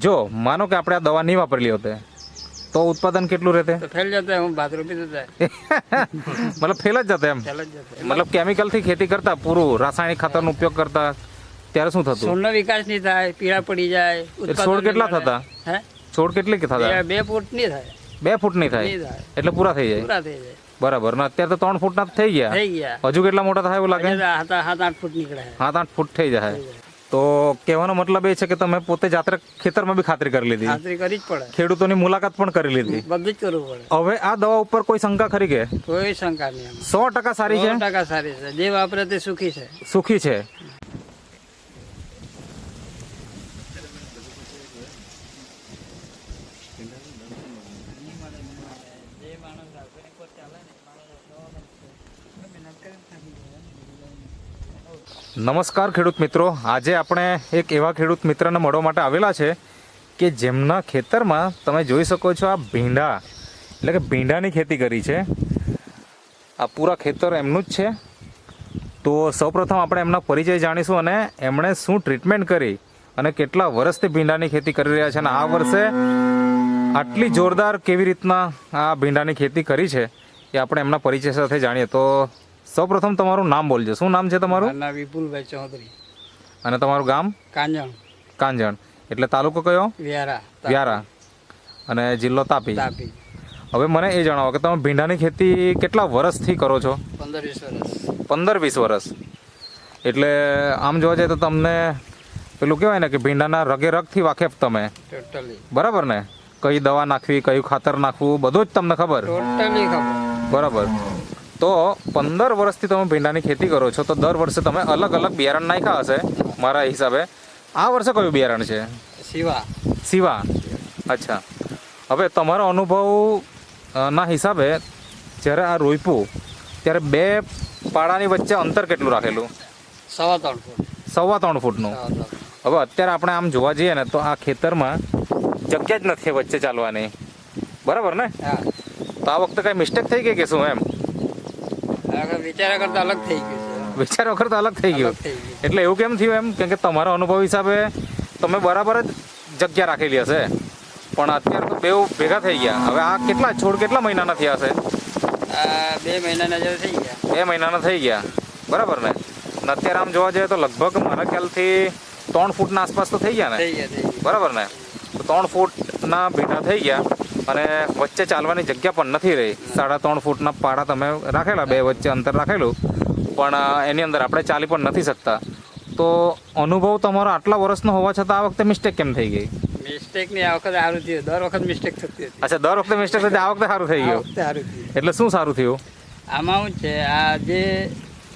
જો માનો કે આપણે આ દવા નહીં વાપરેલી હોતે તો ઉત્પાદન કેટલું રહેતે? तो फैल जाता है, हम बात रोपी देता है, મતલબ ફેલ જ જતે એમ. फैल जाता है. મતલબ કેમિકલથી ખેતી કરતા પૂરું રાસાયણિક ખાતરનો ઉપયોગ કરતા ત્યારે શું થતું? છોડનો વિકાસ નહીં થાય, પીળા પડી જાય, છોડ કેટલા થતા? હે છોડ કેટલી થતા? 2 ફૂટ નહીં થાય, 2 ફૂટ નહીં થાય નહીં થાય, એટલે પૂરા થઈ જાય. પૂરા થઈ જાય, બરાબર. ને અત્યારે તો 3 ફૂટના થઈ ગયા. થઈ ગયા. હજુ કેટલા મોટા થાય એવું લાગે? 7-8 ફૂટ નીકળે છે. 7-8 ફૂટ થઈ જાય. તો કહેવાનો મતલબ એ છે કે તમે પોતે જાતે ખેતરમાં બી ખાતરી કરી લીધી, ખાતરી કરી જ પડે, ખેડૂતોની મુલાકાત પણ કરી લીધી. બધું જ કરવું પડે. હવે આ દવા ઉપર કોઈ શંકા ખરી કે? કોઈ શંકા નહીં. 100% સારી છે, 100% સારી છે. જે વાપરે તે સુખી છે. સુખી છે. નમસ્કાર ખેડૂત મિત્રો, આજે આપણે એક એવા ખેડૂત મિત્રને મળવા માટે આવેલા છે કે જેમના ખેતરમાં તમે જોઈ શકો છો આ ભીંડા એટલે કે ભીંડાની ખેતી કરી છે. આ પૂરા ખેતર એમનું જ છે. તો સૌપ્રથમ આપણે એમના પરિચય જાણીશું અને એમણે શું ટ્રીટમેન્ટ કરી અને કેટલા વર્ષથી ભીંડાની ખેતી કરી રહ્યા છે અને આ વર્ષે આટલી જોરદાર કેવી રીતના આ ભીંડાની ખેતી કરી છે એ આપણે એમના પરિચય સાથે જાણીએ. તો સૌપ્રથમ તમારું નામ બોલજો. શું નામ છે તમારું? મારું નામ વિપુલભાઈ ચૌધરી. અને તમારું ગામ? કાંજણ. કાંજણ એટલે તાલુકો કયો? વ્યારા. વ્યારા. અને જિલ્લો તાપી. તાપી. હવે મને એ જણાવો કે તમે ભીંડાની ખેતી કેટલા વર્ષથી કરો છો? 15-20 વર્ષ. 15-20 વર્ષ. એટલે આમ જોવા જઈએ તો તમને પેલું કહેવાય ને કે ભીંડાના રગે રગથી વાકેફ તમે, ટોટલી. બરાબર ને? કઈ દવા નાખવી, કયું ખાતર નાખવું, બધું જ તમને ખબર? ટોટલી ખબર. બરાબર. તો 15 વર્ષથી તમે ભીંડાની ખેતી કરો છો તો દર વર્ષે તમે અલગ અલગ બિયારણ નાખ્યા હશે મારા હિસાબે. આ વર્ષે કયું બિયારણ છે? શિવા. શિવા. અચ્છા. હવે તમારો અનુભવ ના હિસાબે જ્યારે આ રોપ્યું ત્યારે 2 પાડાની વચ્ચે અંતર કેટલું રાખેલું? 3.25 ફૂટ. 3.25 ફૂટનું. હવે અત્યારે આપણે આમ જોવા જઈએ ને તો આ ખેતરમાં જગ્યા જ નથી વચ્ચે ચાલવાની, બરાબર ને? હા. તો આ વખતે કઈ મિસ્ટેક થઈ ગઈ કે શું એમ? વિચારા કરતા અલગ થઈ ગયું છે. વિચાર વખત અલગ થઈ ગયું. અલગ થઈ ગયું. એટલે એવું કેમ થયું એમ? કેમ કે તમારા અનુભવ હિસાબે તમે બરાબર જ જગ્યા રાખેલી હશે પણ અત્યારે તો બેઉ ભેગા થઈ ગયા. હવે આ કેટલા છોડ કેટલા મહિનાના થયા હશે? 2 મહિનાના જેવા થઈ ગયા. 2 મહિનાના થઈ ગયા, બરાબર ને? અને અત્યારે આમ જોવા જઈએ તો લગભગ મારા ખ્યાલથી 3 ફૂટના આસપાસ તો થઈ ગયા ને, થઈ ગયા. બરાબર ને? તો 3 ફૂટના ભીંડા થઈ ગયા અને વચ્ચે ચાલવાની જગ્યા પણ નથી રહી. 3.5 ફૂટના પાડા તમે રાખેલા, 2 વચ્ચે અંતર રાખેલું પણ એની અંદર આપણે ચાલી પણ નથી શકતા. તો અનુભવ તમારો આટલા વર્ષનો હોવા છતાં આ વખતે મિસ્ટેક કેમ થઈ ગઈ? મિસ્ટેક નહીં, આ વખતે સારું થયું. દર વખત મિસ્ટેક થતી હતી. અચ્છા, દર વખતે મિસ્ટેક થતી, આ વખતે સારું થઈ આ ગયું. વખતે સારું થયું. એટલે શું સારું થયું? આમાં શું છે, આ જે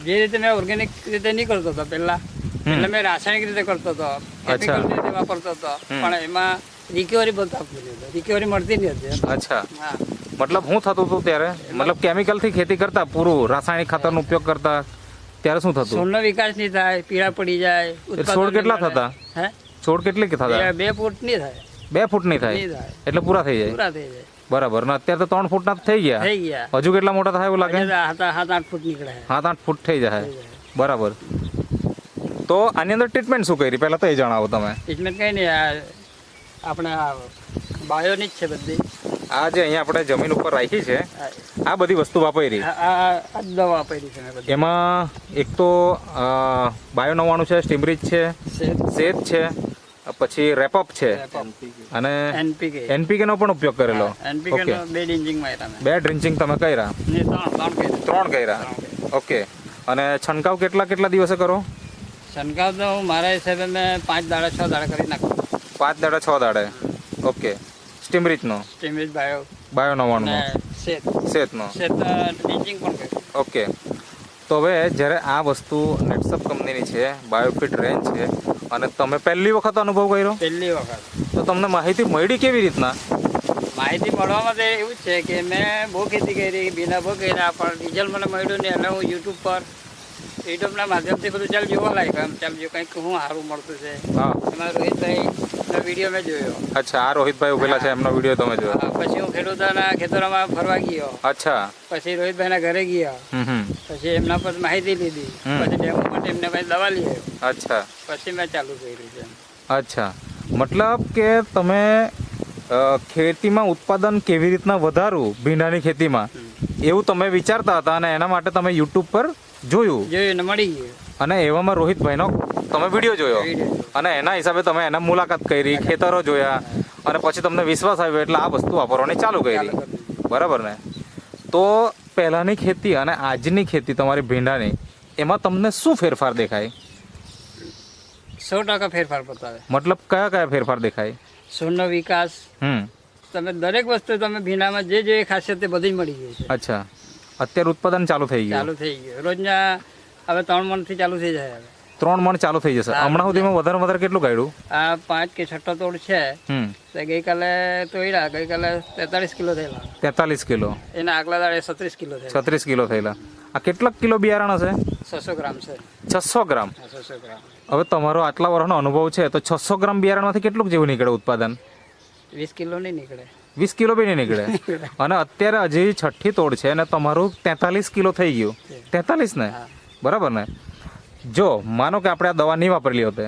રીતે મેં ઓર્ગેનિક રીતે નહીં કરતો હતો પહેલા, એટલે મેં રાસાયણિક રીતે કરતો હતો, કેમિકલ રીતે વાપરતો હતો, પણ એમાં રિકવરી બધું આપતું હતું. રિકવરી મળતી નહીં હતી. અચ્છા. હા. મતલબ શું થતું હતું ત્યારે? મતલબ કેમિકલથી ખેતી કરતા, પૂરું રાસાયણિક ખાતરનો ઉપયોગ કરતા ત્યારે શું થતું? છોડનો વિકાસ નહીં થાય, પીળા પડી જાય. છોડ કેટલા થતા? હે છોડ કેટલી થતા? 2 ફૂટ નહીં થાય. 2 ફૂટ નહીં થાય નહીં થાય. એટલે પૂરા થઈ જાય. પૂરા થઈ જાય. બરાબર. ને અત્યારે તો 3 ફૂટના થઈ ગયા. થઈ ગયા. હજુ કેટલા મોટા થાય એવું લાગે? 7-8 ફૂટ નીકળે. 7-8 ફૂટ થઈ જાય. બરાબર. તો આની અંદર ટ્રીટમેન્ટ શું કરી પહેલા તો એ જણાવો તમે. ટ્રીટમેન્ટ કઈ નહીં, આપણે બાયોની જ છે બધી. આ જે અહીંયા આપણે જમીન ઉપર રાખી છે આ બધી વસ્તુ વાપરી. આ દવા વાપરી છે મેં બધી. એમાં એક તો બાયો 99 છે, સ્ટીમરીચ છે, શેત છે, પછી રેપઅપ છે અને એનપીકે નો પણ ઉપયોગ કરેલો. એનપીકે નો 2 ડ્રિંચિંગ માર્યા મેં. 2 ડ્રિંચિંગ તમે કર્યા? ને 3 કર્યા. ઓકે. અને છંટકાવ કેટલા દિવસે કરો? છંટકાવ તો મારા હિસાબે મેં 5 દાડા 6 દાડા કરી નાખું. 5 દાડા 6 દાડે. ઓકે. સ્ટીમરીચનો? સ્ટીમરીચ બાયો 99 શેતનો. ડ્રિંચિંગ પણ કર્યું. ઓકે. તો હવે જ્યારે આ વસ્તુ નેટસપ કંપનીની છે, બાયોફિટ રેન્જ છે અને તમે પહેલી વખત અનુભવ કર્યો? પહેલી વખત. તો તમને માહિતી મળી કેવી રીતના? માહિતી મળવામાં તો એવું જ છે કે મેં બહુ ખેતી કરી, ભીંડા બહુ કર્યા, પણ રિઝલ્ટ મને મળ્યું નહીં. એટલે હું યુટ્યુબના માધ્યમથી બધું ચાલ જોવા લાગ્યો. એમ ચાલ જો કંઈક શું સારું મળતું છે. હા. એમાં રોહિતભાઈનો વિડીયો મેં જોયો. અચ્છા, આ રોહિતભાઈ ઉભેલા છે, એમનો વિડીયો તમે જોયો? હા. પછી હું ખેડૂતોના ખેતરોમાં ફરવા ગયો. અચ્છા. પછી રોહિતભાઈના ઘરે ગયા. પછી એમના પર માહિતી લીધી. પછી ડેમો માટે એમને ભાઈ દવા લઈ આવ્યો. અચ્છા. પછી મેં ચાલુ કર્યું છે. અચ્છા. મતલબ કે તમે ખેતીમાં ઉત્પાદન કેવી રીતના વધારવું ભીંડાની ખેતીમાં એવું તમે વિચારતા હતા અને એના માટે તમે યુટ્યુબ પર જોયું જોયું ને મળી ગયું. અને એવામાં રોહિતભાઈનો તમે વિડીયો જોયો વિડીયો. અને એના હિસાબે તમે એના મુલાકાત કરી, ખેતરો જોયા અને પછી તમને વિશ્વાસ આવ્યો એટલે આ વસ્તુ વાપરવાની ચાલુ કરી. ચાલુ કરી દીધું. બરાબર ને? તો પહેલાંની ખેતી અને આજની ખેતી તમારી ભીંડાની એમાં તમને શું ફેરફાર દેખાય? 100% ફેરફાર બતાવે. મતલબ કયા કયા ફેરફાર દેખાય? છોડનો વિકાસ, તમે દરેક વસ્તુ તમે ભીંડામાં જે જે ખાસિયત તે બધી જ મળી ગઈ છે. અચ્છા, અત્યારે ઉત્પાદન ચાલુ થઈ ગયું? ચાલુ થઈ ગયું. રોજના હવે 3 મણથી ચાલુ થઈ જાય. હવે 3 મણ ચાલુ થઈ જશે. હમણાં સુધીમાં વધારે વધારે કેટલું કાઢ્યું? આ 5 કે 6 તોડ છે. તે ગઈકાલે તોડ્યા, ગઈકાલે 43 કિલો થયેલા. 43 કિલો. એના આગલા દાડે 36 કિલો થયેલા. 36 કિલો થયેલા. આ કેટલાક કિલો બિયારણ હશે? 600 ગ્રામ છે. 600 ગ્રામ. 600 ગ્રામ. હવે તમારો આટલા વર્ષનો અનુભવ છે તો 600 ગ્રામ બિયારણમાંથી કેટલું જેવું નીકળે ઉત્પાદન? 20 કિલો નહીં નીકળે. 20 કિલો બી નહીં નીકળે. અને અત્યારે હજી 6ઠ્ઠી તોડ છે અને તમારું 43 કિલો થઈ ગયું. 43 ને? બરાબર ને? જો માનો કે આપણે આ દવા નહીં વાપરેલી હોતે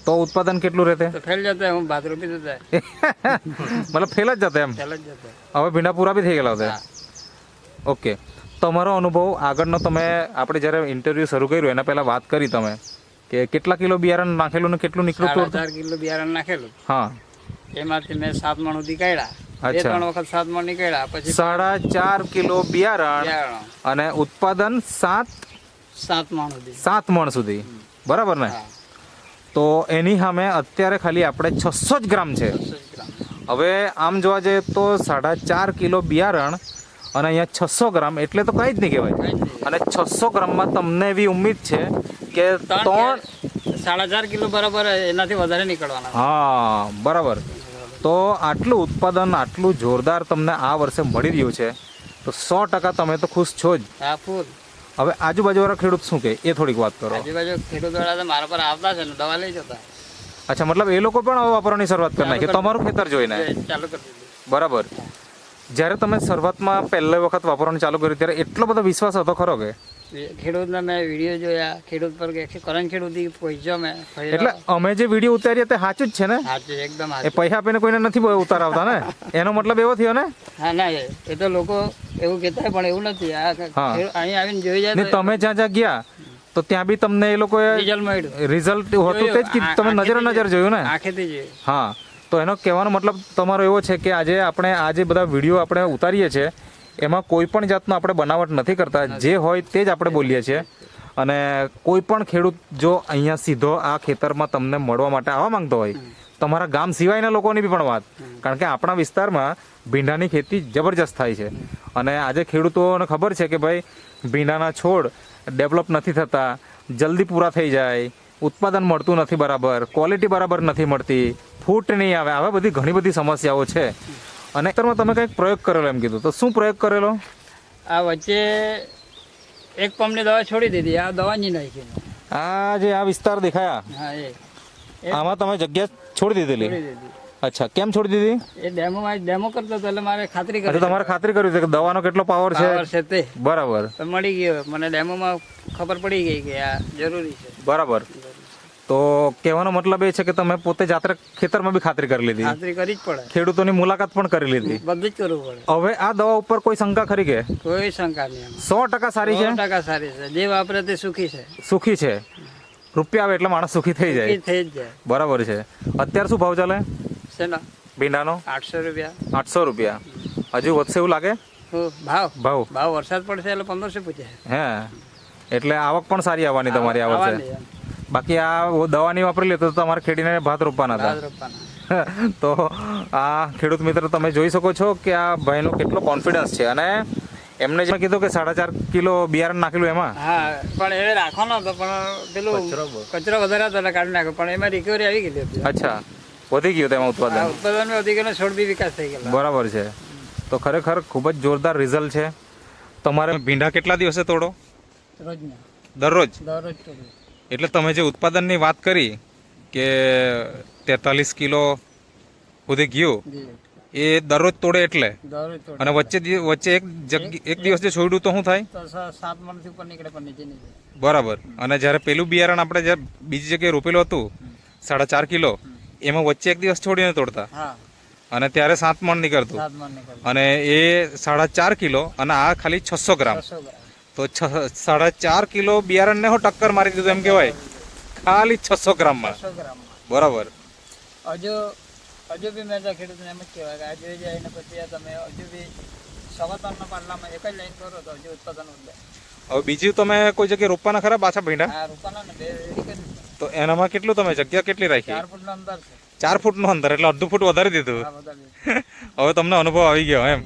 તો ઉત્પાદન કેટલું રહેતે? તો ફેલ જતા, હું ભાત રોપી દેતા. મતલબ ફેલ જ જતા એમ? ફેલ જ જતા. હવે ભીંડા પૂરા બી થઈ ગયેલા હોતે. ઓકે, તમારો અનુભવ આગળનો તમે આપણે જ્યારે ઇન્ટરવ્યૂ શરૂ કર્યું એના પહેલાં વાત કરી તમે કે કેટલા કિલો બિયારણ નાખેલું ને કેટલું નીકળ્યું? 4.5 કિલો બિયારણ નાખેલું. હા, એમાંથી મેં 7 મણ સુધી કાઢ્યા. અચ્છા. 2-3 વખત 7 મણ નીકળ્યા. પછી 4.5 કિલો બિયારણ બિયારણ અને ઉત્પાદન 7 મણ સુધી. મણ સુધી. બરાબર ને? તો એની સામે અત્યારે ખાલી આપણે 600 જ ગ્રામ છે. 600 ગ્રામ. હવે આમ જોવા જઈએ તો 4.5 કિલો બિયારણ અને અહીંયા 600 ગ્રામ એટલે તો કંઈ જ નહીં કહેવાય. કાંઈ જ નહીં. અને 600 ગ્રામમાં તમને એવી ઉમ્મીદ છે કે 4.5 કિલો બરાબર એનાથી વધારે નીકળવાના. હા, બરાબર. તો આટલું ઉત્પાદન આટલું જોરદાર તમને આ વર્ષે મળી રહ્યું છે તો 100% તમે તો ખુશ છો જ. હા, ફૂલ. હવે આજુબાજુવાળા ખેડૂત શું કહે એ થોડીક વાત કરો. આજુબાજુ ખેડૂત વાળા તો મારા પર આવતા છે ને દવા લઈ જતા. અચ્છા, મતલબ એ લોકો પણ હવે વાપરવાની શરૂઆત કરી નાખી તમારું ખેતર જોઈને? ચાલુ કરી દીધું. બરાબર. જ્યારે તમે શરૂઆતમાં પહેલી વખત વાપરવાનું ચાલુ કર્યું ત્યારે એટલો બધો વિશ્વાસ હતો ખરો કે? ખેડૂતના મેં વિડીયો જોયા. ખેડૂત પર કે કરંટ ખેડૂત પહોંચ્યો મેં. એટલે અમે જે વિડીયો ઉતારીએ તે સાચું જ છે ને? સાચું, એકદમ એ સાચું. પૈસા આપીને કોઈને નથી ઉતારાવતા ને? એનો મતલબ એવો થયો ને? હા, ના, એ તો લોકો એવું કહેતા હોય, પણ એવું નથી. આ અહીંયા આવીને જોઈ જાય ને તમે જ્યાં જ્યાં ગયા તો ત્યાં બી તમને એ લોકોએ રિઝલ્ટ મળ્યું. રિઝલ્ટ હતું તે જ કીધું, તમે નજરે નજર જોયું ને? આંખેથી જોયું. હા, તો એનો કહેવાનો મતલબ તમારો એવો છે કે આજે આપણે આ જે બધા વિડીયો આપણે ઉતારીએ છીએ એમાં કોઈ પણ જાતનો આપણે બનાવટ નથી કરતા. જે હોય તે જ આપણે બોલીએ છીએ. અને કોઈ પણ ખેડૂત જો અહીંયા સીધો આ ખેતરમાં તમને મળવા માટે આવવા માંગતો હોય, તમારા ગામ સિવાયના લોકોની બી પણ વાત, કારણ કે આપણા વિસ્તારમાં ભીંડાની ખેતી જબરજસ્ત થાય છે. અને આજે ખેડૂતોને ખબર છે કે ભાઈ ભીંડાના છોડ ડેવલપ નથી થતા, જલ્દી પૂરા થઈ જાય, ઉત્પાદન મળતું નથી બરાબર, ક્વોલિટી બરાબર નથી મળતી, ફૂટ નહીં આવે, આવા બધી ઘણી બધી સમસ્યાઓ છે. અને અત્યારમાં તમે કંઈક પ્રયોગ કરેલો એમ કીધું, તો શું પ્રયોગ કરેલો? આ વચ્ચે એક પંપની દવા છોડી દીધી. આ દવા નહીં નાખી. આ જે આ વિસ્તાર દેખાયા હા, આમાં તમે જગ્યા છોડી દીધેલી? છોડી દીધી. અચ્છા, કેમ છોડી દીધી? એ ડેમો કરતો હતો એટલે મારે ખાતરી અચ્છા, કરી. તમારે ખાતરી કરવી છે કે દવાનો કેટલો પાવર છે? પાવર છે તે બરાબર. તો મળી ગયો મને. ડેમોમાં ખબર પડી ગઈ કે આ જરૂરી છે. બરાબર. તો કહેવાનો મતલબ એ છે કે તમે પોતે જાતે ખેતરમાં બી ખાતરી કરી લીધી, ખાતરી કરી જ પડે. ખેડૂતોની મુલાકાત પણ કરી લીધી. બધું જ કરવું પડે. હવે આ દવા ઉપર કોઈ શંકા ખરી કે? કોઈ શંકા નહીં. 100% સારી છે. 100% સારી છે. જે વાપરે તે સુખી છે. સુખી છે. રૂપિયા આવે એટલે માણસ સુખી થઈ જાય. સુખી થઈ જ જાય. બરાબર છે. અત્યારે શું ભાવ ચાલે શેનો? ભીંડાનો? 800 રૂપિયા. 800 રૂપિયા. હજુ વધશે એવું લાગે? ભાવ વરસાદ પડશે એટલે 1500 પૂછે. હે, એટલે આવક પણ સારી આવવાની તમારી આ વર્ષે. આવવાની એમ. બાકી આ દવા નહીં વાપરી લે તો તમારે ખેડીને ભાત રોપવાના હતા. ભાત રોપવાના. તો આ ખેડૂત મિત્ર તમે જોઈ શકો છો કે આ ભાઈનો કેટલો કોન્ફિડન્સ છે. અને એમને જે કીધું કે 4.5 કિલો બિયારણ નાખેલું એમાં. હા, પણ એ રાખવાનો હતો, પણ પેલું કચરો વધારે હતો એટલે કાઢી નાખ્યો. પણ એમાં રિકવરી આવી ગઈ હતી. અચ્છા, વધી ગયું તેમાં ઉત્પાદન? ઉત્પાદન વધી ગયું, છોડ બી વિકાસ થઈ ગયો. બરાબર છે. તો ખરેખર ખૂબ જ જોરદાર રિઝલ્ટ છે. તમારે ભીંડા કેટલા દિવસે તોડો? રોજના. દરરોજ? દરરોજ તોડું. એટલે તમે જે ઉત્પાદનની વાત કરી કે 43 કિલો સુધી ગયું, એ દરરોજ તોડે એટલે? દરરોજ તોડે. અને વચ્ચે એક દિવસ જે છોડ્યું તો શું થાય? તો 7 મણથી ઉપર નીકળે, પણ નીચે નહીં જાય. બરાબર. અને જ્યારે પેલું બિયારણ આપણે જે બીજી જગ્યાએ રોપેલું હતું 4.5 કિલો, એમાં વચ્ચે એક દિવસ છોડીને તોડતા હા અને ત્યારે 7 મણ નીકળતું 7 મણ નીકળતું અને એ 4.5 કિલો અને આ ખાલી 600 ગ્રામ 600 ગ્રામ તો 4.5 કિલો બિયારણને હો ટક્કર મારી દીધું એમ કહેવાય ખાલી 600 ગ્રામમાં 600 ગ્રામમાં બરાબર હજુ બી મેં તો ખેડૂતને એમ જ કહેવાય કે આ જોઈ જાય ને પછી તમે હજુ બી 3.25 ના પાટલામાં એક જ લાઈન કરો તો હજુ ઉત્પાદન વધે. હવે બીજું તમે કોઈ જગ્યાએ રોપવાના ખરા પાછા ભીંડા આ રૂપાના ને 2 રેડી કરી તો એનામાં કેટલું તમે જગ્યા કેટલી રાખી 4 ફૂટનું અંતર છે 4 ફૂટનું અંતર એટલે અડધું ફૂટ વધારી દીધું આ બધા હવે તમને અનુભવ આવી ગયો એમ